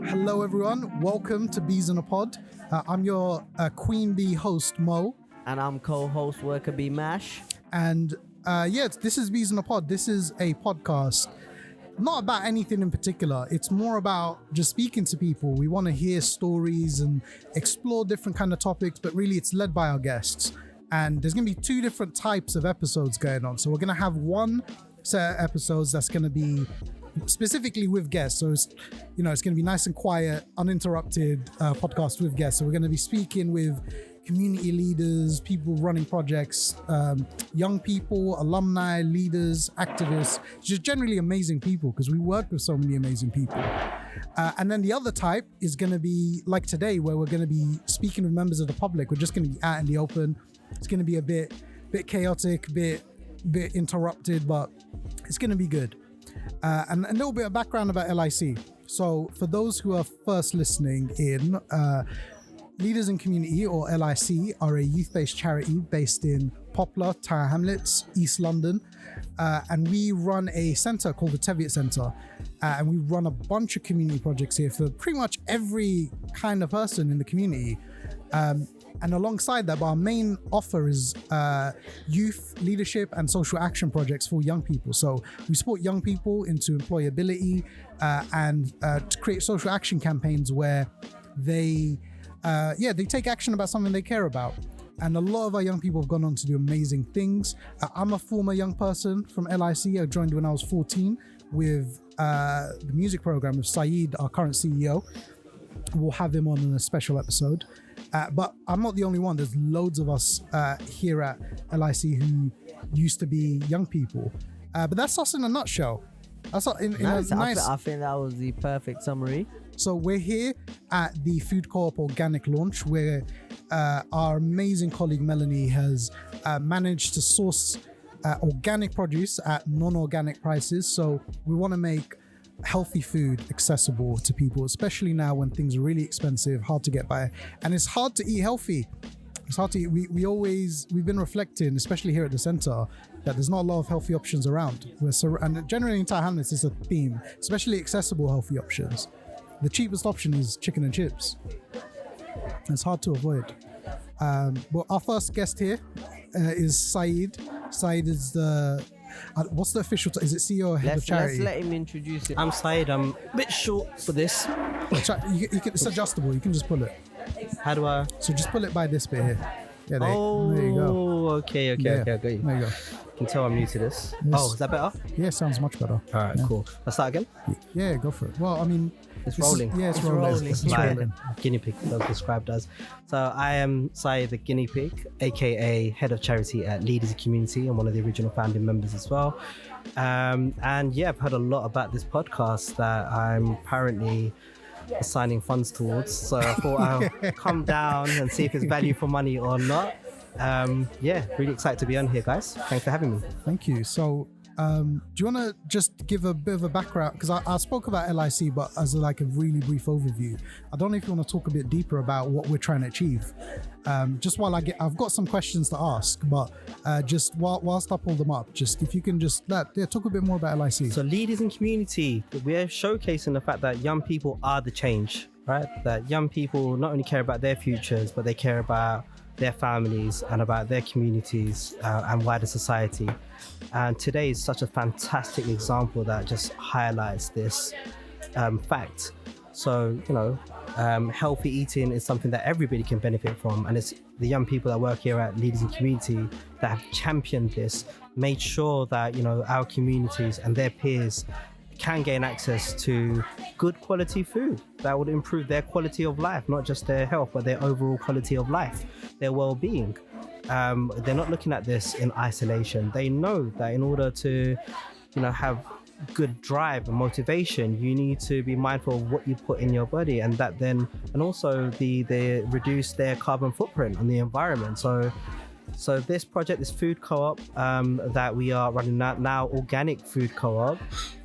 Hello, everyone. Welcome to Bees in a Pod. I'm your Queen Bee host, Mo. And I'm co-host Worker Bee Mash. And this is Bees in a Pod. This is a podcast not about anything in particular. It's more about just speaking to people. We want to hear stories and explore different kind of topics, but really it's led by our guests. And there's going to be two different types of episodes going on. So we're going to have one set of episodes that's going to be specifically with guests. So it's going to be nice and quiet, uninterrupted podcast with guests. So we're going to be speaking with community leaders, people running projects, young people, alumni, leaders, activists, just generally amazing people, because we work with so many amazing people. And then the other type is going to be like today, where we're going to be speaking with members of the public. We're just going to be out in the open. It's going to be a bit chaotic, bit interrupted, but it's going to be good. And a little bit of background about LIC. So for those who are first listening in, Leaders in Community, or LIC, are a youth-based charity based in Poplar, Tower Hamlets, East London. And we run a centre called the Teviot Centre. And we run a bunch of community projects here for pretty much every kind of person in the community. And alongside that, our main offer is youth leadership and social action projects for young people. So we support young people into employability and to create social action campaigns where they take action about something they care about. And a lot of our young people have gone on to do amazing things. I'm a former young person from LIC. I joined when I was 14 with the music program of Syed, our current CEO. We'll have him on in a special episode. But I'm not the only one. There's loads of us here at LIC who used to be young people. But that's us in a nutshell. That's nice. I think that was the perfect summary. So we're here at the Food Co-op Organic launch, where our amazing colleague Melanie has managed to source organic produce at non-organic prices. So we want to make healthy food accessible to people, especially now when things are really expensive, hard to get by, and it's hard to eat healthy. It's hard to eat. We've been reflecting, especially here at the centre, that there's not a lot of healthy options around. And generally in Tower Hamlets is a theme, especially accessible healthy options. The cheapest option is chicken and chips. It's hard to avoid. Well, our first guest here is Syed. Syed is the what's the official is it CEO or head of charity? Let's let him introduce it. I'm Syed. I'm a bit short for this. It's adjustable. You can just pull it. How do I? So just pull it by this bit here. Yeah, there you go. Okay. There you go. You can tell I'm new to this. Yes. Oh, is that better? Yeah, sounds much better. All right, cool. Let's start again. Yeah, go for it. Well, I mean, it's rolling. It's rolling. It's rolling. Guinea pig, that was described as. So I am Syed the guinea pig, aka head of charity at Leaders in Community. I'm one of the original founding members as well. And yeah, I've heard a lot about this podcast that I'm apparently assigning funds towards. So I thought I'll come down and see if it's value for money or not. Really excited to be on here, guys. Thanks for having me. Thank you. So do you want to just give a bit of a background, because I spoke about LIC, but as a really brief overview. I don't know if you want to talk a bit deeper about what we're trying to achieve. Just while I've got some questions to ask, but just whilst I pull them up, just if you can just talk a bit more about LIC. So Leaders in Community, we're showcasing the fact that young people are the change, right? That young people not only care about their futures, but they care about their families and about their communities and wider society. And today is such a fantastic example that just highlights this fact. So, healthy eating is something that everybody can benefit from. And it's the young people that work here at Leaders in Community that have championed this, made sure that, our communities and their peers can gain access to good quality food that would improve their quality of life, not just their health, but their overall quality of life, their well-being. They're not looking at this in isolation. They know that in order to, have good drive and motivation, you need to be mindful of what you put in your body, and also they reduce their carbon footprint on the environment. So this project, this food co-op that we are running now, organic food co-op,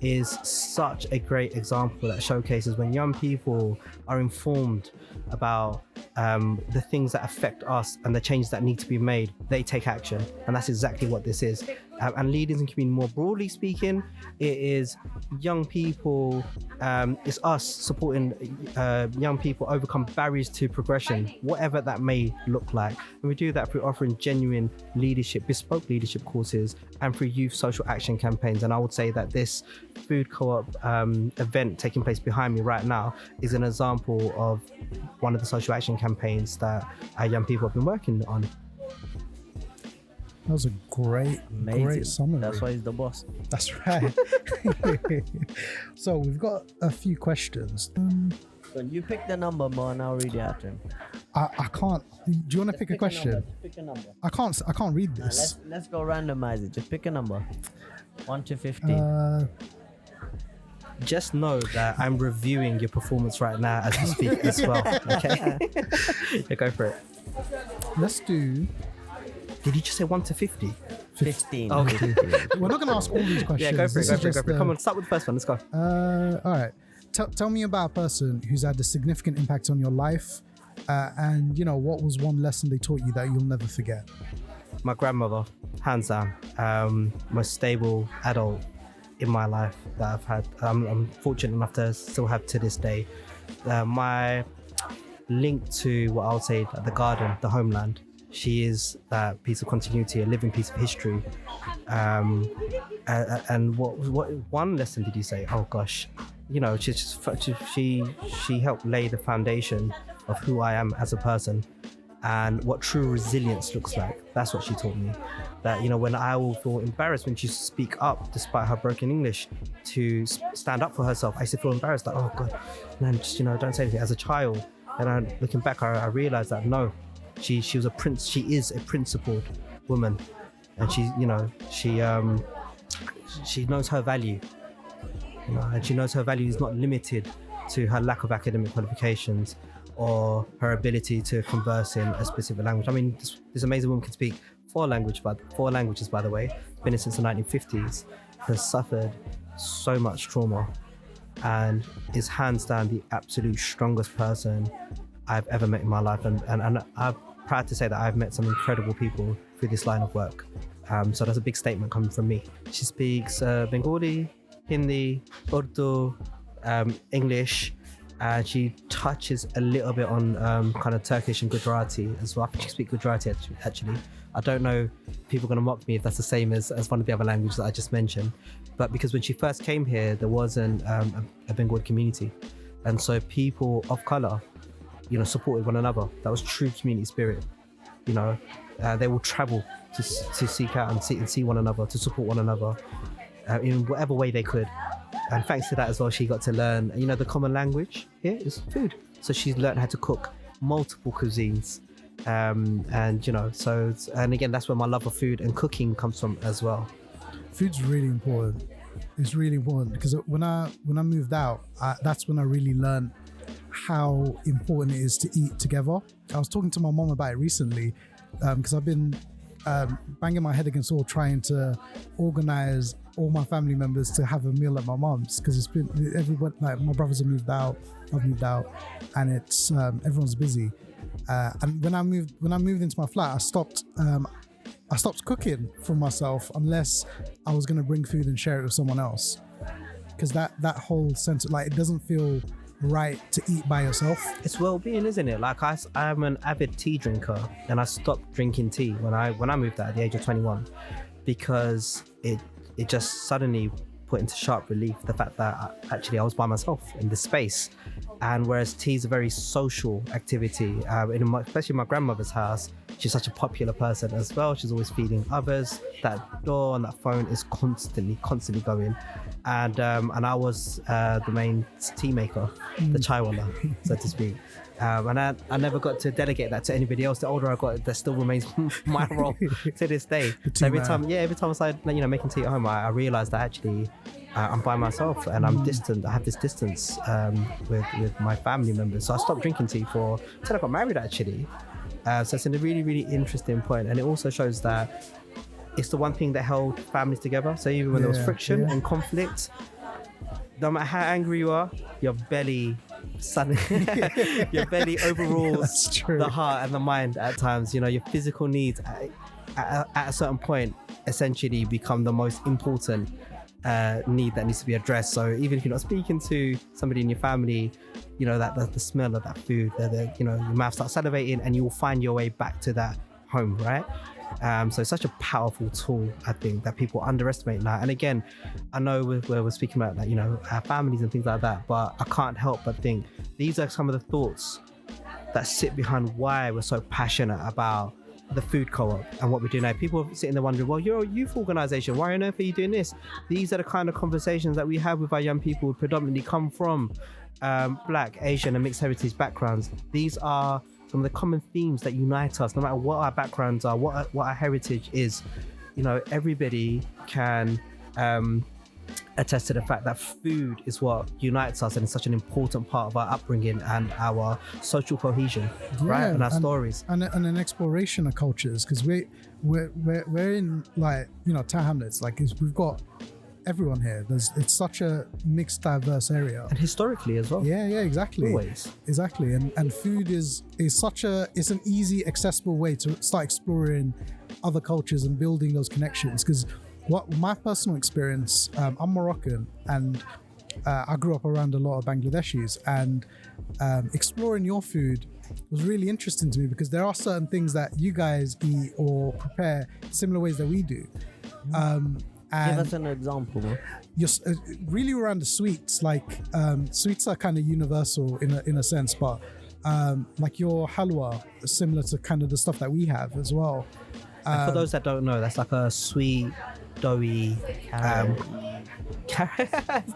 is such a great example that showcases when young people are informed about the things that affect us and the changes that need to be made, they take action. And that's exactly what this is. And leaders in community, more broadly speaking, it is young people, it's us supporting young people overcome barriers to progression, whatever that may look like. And we do that through offering genuine leadership, bespoke leadership courses, and through youth social action campaigns. And I would say that this food co-op event taking place behind me right now is an example of one of the social action campaigns that our young people have been working on. That was a great summary. That's why he's the boss. That's right. So we've got a few questions. So you pick the number, Mo, and I'll read it after him. I can't. Do you want to pick a question? Pick a number. I can't read this. Let's go randomize it. Just pick a number. 1 to 15. Just know that I'm reviewing your performance right now as we speak as well. Okay, yeah, go for it. Let's do. Did you just say 1 to 50? 15. Okay. We're not going to ask all these questions. Yeah, go for it. This Go is for it. just, Come on, start with the first one. Let's go. All right. Tell me about a person who's had a significant impact on your life, and what was one lesson they taught you that you'll never forget. My grandmother, hands down, most stable adult in my life that I've had. I'm fortunate enough to still have to this day. My link to what I would say the garden, the homeland. She is that piece of continuity, a living piece of history. And what one lesson did you say? Oh gosh, she helped lay the foundation of who I am as a person and what true resilience looks like. That's what she taught me. That when I will feel embarrassed when she speak up despite her broken English to stand up for herself, I used to feel embarrassed, like, oh god, man, just don't say anything. As a child, and looking back, I realized that no, she is a principled woman, and she knows her value, and she knows her value is not limited to her lack of academic qualifications or her ability to converse in a specific language. I mean, this amazing woman can speak four languages, by the way, been here since the 1950s, has suffered so much trauma, and is hands down the absolute strongest person I've ever met in my life. And I'm proud to say that I've met some incredible people through this line of work. So that's a big statement coming from me. She speaks Bengali, Hindi, Urdu, English, and she touches a little bit on kind of Turkish and Gujarati as well. I think she speaks Gujarati actually. I don't know, people are going to mock me if that's the same as one of the other languages that I just mentioned. But because when she first came here, there wasn't a Bengali community. And so people of colour, supported one another. That was true community spirit. They will travel to seek out and see one another, to support one another in whatever way they could. And thanks to that as well, she got to learn, the common language here is food. So she's learned how to cook multiple cuisines. And again, that's where my love of food and cooking comes from as well. Food's really important. It's really important because when I moved out, that's when I really learned how important it is to eat together. I was talking to my mom about it recently because I've been banging my head against the wall trying to organize all my family members to have a meal at my mom's, because it's been everyone, like my brothers have moved out, I've moved out, and it's everyone's busy. And when I moved into my flat, I stopped cooking for myself unless I was going to bring food and share it with someone else, because that whole sense of, like, it doesn't feel right to eat by yourself. It's well-being, isn't it? Like I'm an avid tea drinker, and I stopped drinking tea when I moved out at the age of 21, because it just suddenly put into sharp relief the fact that I was by myself in the space. And whereas tea is a very social activity, especially in my grandmother's house, she's such a popular person as well. She's always feeding others. That door and that phone is constantly going. And I was the main tea maker, the chaiwala, so to speak. And I never got to delegate that to anybody else. The older I got, that still remains my role to this day. So every time I started, making tea at home, I realized that actually I'm by myself and I'm distant. I have this distance with my family members. So I stopped drinking tea until I got married, actually. So it's a really, really interesting point. And it also shows that it's the one thing that held families together. So even when there was friction and conflict, no matter how angry you are, your belly your belly overrules That's true. the heart and the mind at times. You know, your physical needs at a certain point essentially become the most important need that needs to be addressed. So even if you're not speaking to somebody in your family, you know, that the smell of that food, you know, your mouth starts salivating, and you will find your way back to that home, right? So it's such a powerful tool, I think, that people underestimate now. And again, I know we're speaking about, like, you know, our families and things like that, but I can't help but think these are some of the thoughts that sit behind why we're so passionate about the food co-op and what we do now. People are sitting there wondering, well, you're a youth organization, why on earth are you doing this? These are the kind of conversations that we have with our young people who predominantly come from Black, Asian and mixed heritage backgrounds. These are some of the common themes that unite us, no matter what our backgrounds are, what our heritage is. You know, everybody can attest to the fact that food is what unites us, and it's such an important part of our upbringing and our social cohesion, right? And our stories. And an exploration of cultures, because we're in, like, you know, Tower Hamlets, like, we've got everyone here. It's such a mixed, diverse area, and historically as well. Yeah, exactly. Always. Exactly. And food is it's an easy, accessible way to start exploring other cultures and building those connections. Because what my personal experience, I'm Moroccan, and I grew up around a lot of Bangladeshis, and exploring your food was really interesting to me, because there are certain things that you guys eat or prepare similar ways that we do. And give us an example, bro. You're really around the sweets, like sweets are kind of universal in a sense, but like your halwa is similar to kind of the stuff that we have as well. And for those that don't know, that's like a sweet, doughy carrot.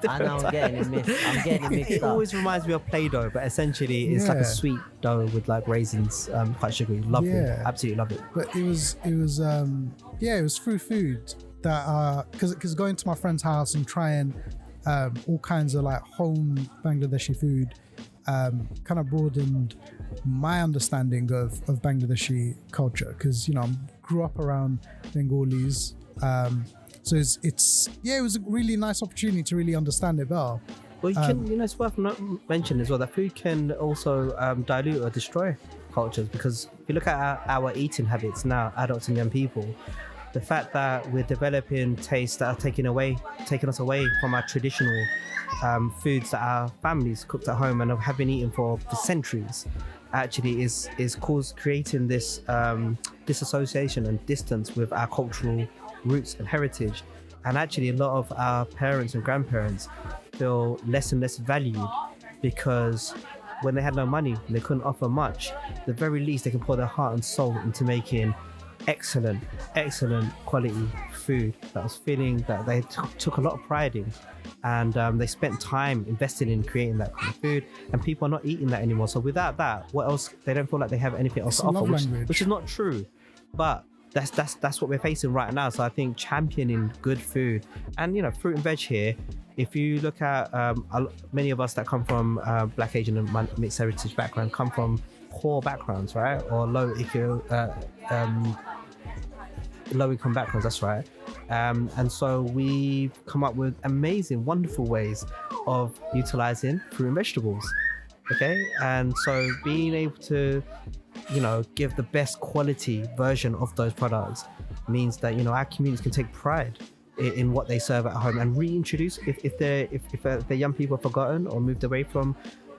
I know, I'm getting it mixed It up. always reminds me of Play-Doh, but essentially it's like a sweet dough with like raisins, quite sugary. Love it, absolutely love it. But it was through food that because going to my friend's house and trying all kinds of like home Bangladeshi food kind of broadened my understanding of Bangladeshi culture, because, you know, I grew up around Bengalis, so it was a really nice opportunity to really understand it better. Well, you can, you know, it's worth mentioning as well that food can also dilute or destroy cultures, because if you look at our eating habits now, adults and young people, the fact that we're developing tastes that are taking us away from our traditional foods that our families cooked at home and have been eating for centuries, actually is creating this disassociation and distance with our cultural roots and heritage. And actually a lot of our parents and grandparents feel less and less valued, because when they had no money and they couldn't offer much, at the very least they can pour their heart and soul into making excellent quality food that was feeling that they took a lot of pride in, and they spent time investing in creating that kind of food, and people are not eating that anymore. So without that, what else? They don't feel like they have anything else to offer, which is not true, but that's what we're facing right now. So I think championing good food, and, you know, fruit and veg here, if you look at many of us that come from Black, Asian and mixed heritage background come from poor backgrounds, right, or low income backgrounds, that's right. And so we've come up with amazing, wonderful ways of utilizing fruit and vegetables, okay? And so being able to, you know, give the best quality version of those products means that, you know, our communities can take pride in what they serve at home, and reintroduce, if the young people have forgotten or moved away from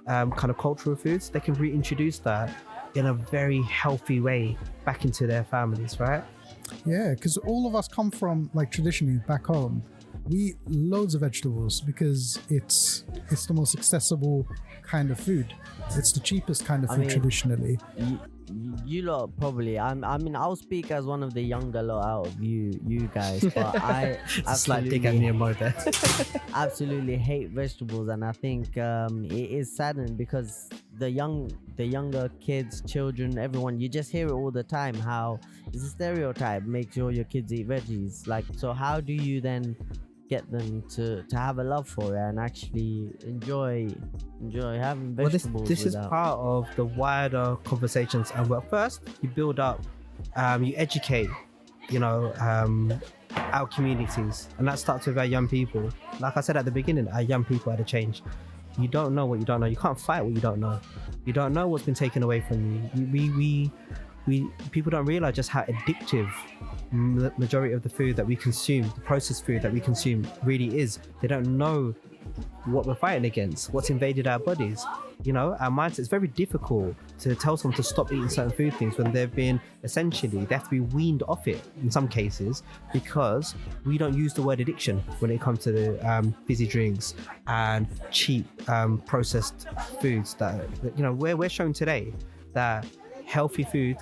kind of cultural foods, they can reintroduce that in a very healthy way back into their families, right? Yeah, because all of us come from, like, traditionally back home, we eat loads of vegetables because it's the most accessible kind of food. It's the cheapest kind of food traditionally. You lot probably. I mean, I'll speak as one of the younger lot out of you guys, but I absolutely hate vegetables, and I think it is saddening, because the younger kids, children, everyone, you just hear it all the time, how it's a stereotype, make sure your kids eat veggies. Like, so how do you then get them to have a love for it and actually enjoy having vegetables? Well, this is part of the wider conversations. And well, first you build up, you educate, you know, our communities, and that starts with our young people. Like I said at the beginning, our young people are the change. You don't know what you don't know. You can't fight what you don't know. You don't know what's been taken away from you. We people don't realize just how addictive the majority of the food that we consume, the processed food that we consume, really is. They don't know what we're fighting against, what's invaded our bodies. Our mindset, it's very difficult to tell someone to stop eating certain food things when they've been essentially, they have to be weaned off it in some cases, because we don't use the word addiction when it comes to the fizzy drinks and cheap processed foods that we're shown today that healthy food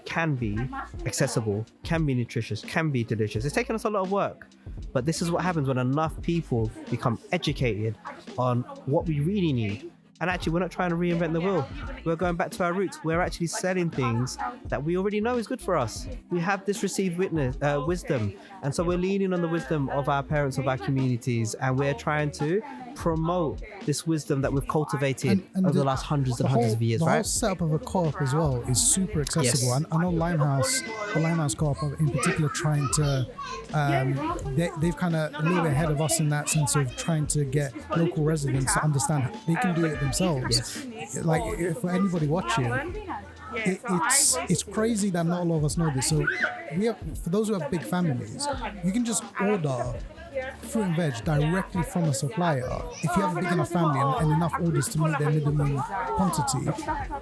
can be accessible, can be nutritious, can be delicious. It's taken us a lot of work, but this is what happens when enough people become educated on what we really need. And actually, we're not trying to reinvent the wheel. We're going back to our roots. We're actually selling things that we already know is good for us. We have this received wisdom. And so we're leaning on the wisdom of our parents, of our communities, and we're trying to promote this wisdom that we've cultivated over the last hundreds and hundreds of years, the right? The whole setup of a co-op as well is super accessible. Yes. And I know the Limehouse co-op in particular trying to, they've kind of a little bit ahead of us in that sense of trying to get local residents to understand they can do it themselves. Yes. Like, for anybody watching, it's crazy that not a lot of us know this. So for those who have big families, you can just order fruit and veg directly from a supplier. If you have a big enough family and enough orders to meet their minimum quantity,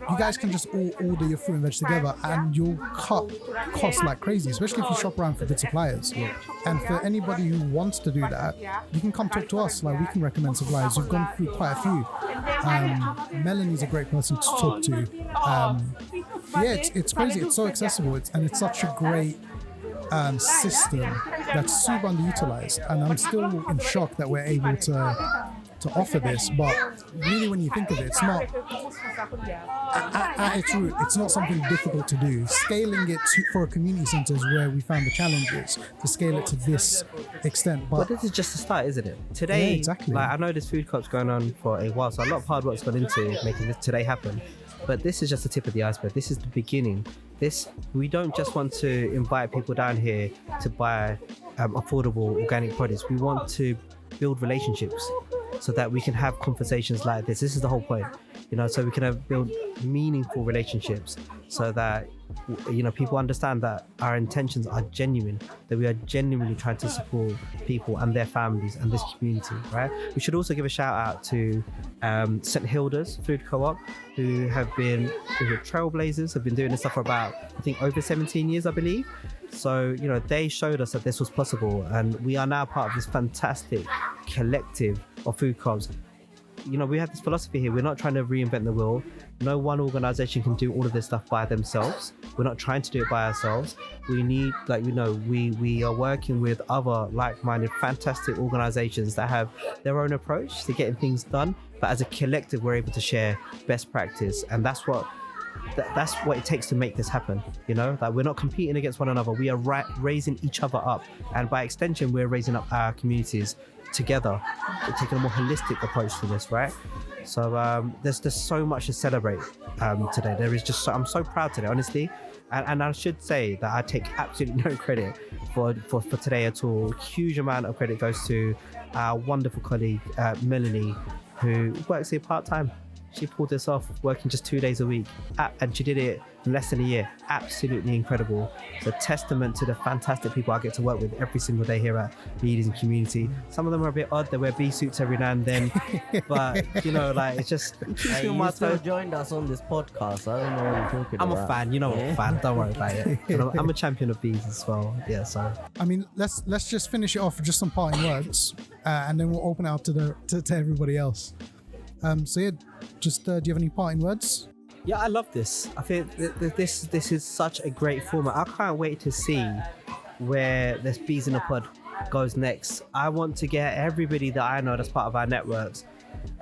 you guys can just all order your fruit and veg together, and you'll cut costs like crazy, especially if you shop around for good suppliers. And for anybody who wants to do that, you can come talk to us. Like, we can recommend suppliers. We've gone through quite a few. Melanie's a great person to talk to. It's crazy. It's so accessible. It's such a great system that's super underutilized, and I'm still in shock that we're able to offer this. But really, when you think of it, it's not at its root, it's not something difficult to do. Scaling it for a community centre is where we found the challenges to scale it to this extent. But this is just the start, isn't it? Today, exactly. Like, I know this food co-op's going on for a while, so a lot of hard work's gone into making this today happen. But this is just the tip of the iceberg. This is the beginning. We don't just want to invite people down here to buy affordable organic produce. We want to build relationships so that we can have conversations like this. This is the whole point, so we can build meaningful relationships so that people understand that our intentions are genuine, that we are genuinely trying to support people and their families and this community, right? We should also give a shout out to St. Hilda's Food Co-op, who have been trailblazers, have been doing this stuff for about, I think, over 17 years, I believe. So, they showed us that this was possible, and we are now part of this fantastic collective of food co-ops. We have this philosophy here. We're not trying to reinvent the wheel. No one organization can do all of this stuff by themselves. We're not trying to do it by ourselves. We need, we are working with other like-minded, fantastic organizations that have their own approach to getting things done. But as a collective, we're able to share best practice, and that's what it takes to make this happen. That we're not competing against one another. We are raising each other up, and by extension, we're raising up our communities together. We're taking a more holistic approach to this, right? So there's so much to celebrate today. There is just I'm so proud today, honestly, and I should say that I take absolutely no credit for today at all. Huge amount of credit goes to our wonderful colleague Melanie, who works here part-time. She pulled this off, working just 2 days a week, and she did it in less than a year. Absolutely incredible. It's a testament to the fantastic people I get to work with every single day here at Leaders in Community. Some of them are a bit odd. They wear bee suits every now and then, but it's just keeps me on my still toes. joined us on this podcast. I don't know what you're talking about. I'm a fan, I'm a fan. Don't worry about it. I'm a champion of bees as well. Yeah, so I mean, let's just finish it off with just some parting words, and then we'll open it up to everybody else. So yeah, just do you have any parting words? Yeah, I love this. I think this is such a great format. I can't wait to see where this Bees in a Pod goes next. I want to get everybody that I know that's part of our networks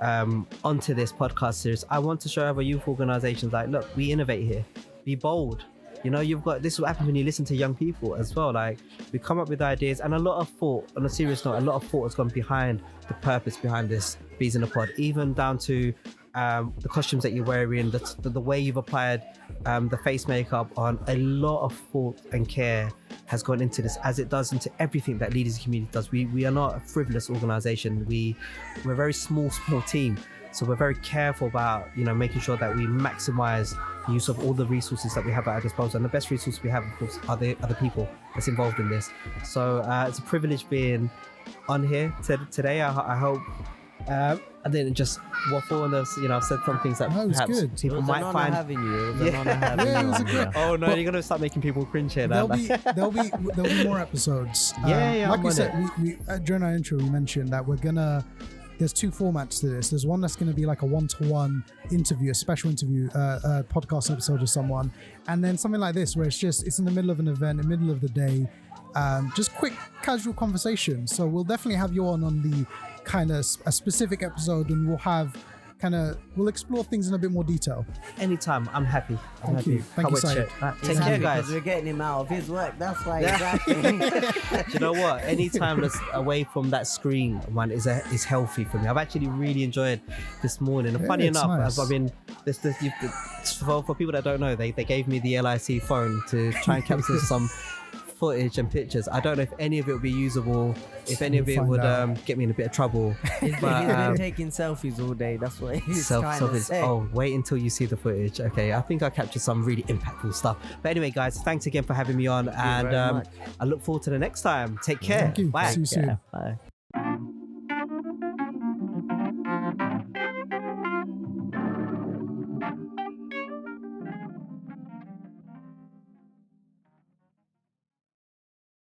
onto this podcast series. I want to show other youth organizations, like, look, we innovate here. Be bold. You've got, this is what happens when you listen to young people as well. Like, we come up with ideas, and a lot of thought, on a serious note, a lot of thought has gone behind the purpose behind this Bees in a Pod, even down to the costumes that you're wearing, the way you've applied the face makeup on. A lot of thought and care has gone into this, as it does into everything that Leaders Community does. We are not a frivolous organization. We're a very small team. So we're very careful about, making sure that we maximize the use of all the resources that we have at our disposal. And the best resource we have, of course, are the other people that's involved in this. So it's a privilege being on here today. I hope I didn't just waffle and I've said some things that perhaps good. people might find. Having you. It was an honor having Yeah, it you was on a great- here. Oh no, you're gonna start making people cringe here. There'll be more episodes. Yeah, like I'm we on said, we during our intro we mentioned that there's two formats to this. There's one that's going to be like a one-to-one interview, a special interview, a podcast episode with someone, and then something like this where it's in the middle of an event, in the middle of the day, just quick casual conversation. So we'll definitely have you on the kind of a specific episode, and we'll explore things in a bit more detail. Anytime, I'm happy. Thank you, Syed. Take care, guys. Because we're getting him out of his work. That's why exactly. Do you know what? Anytime that's away from that screen one is healthy for me. I've actually really enjoyed this morning. And funny it's enough, nice. I've been for people that don't know, they gave me the LIC phone to try and capture some footage and pictures. I don't know if any of it will be usable, if any of it We'll would find out. get me in a bit of trouble. He's But, been taking selfies all day. That's what he's trying to say. Oh, wait until you see the footage. Okay, I think I captured some really impactful stuff. But anyway, guys, thanks again for having me on, Thank you very and much. I look forward to the next time. Take care. Thank you. Bye. See you soon. Bye.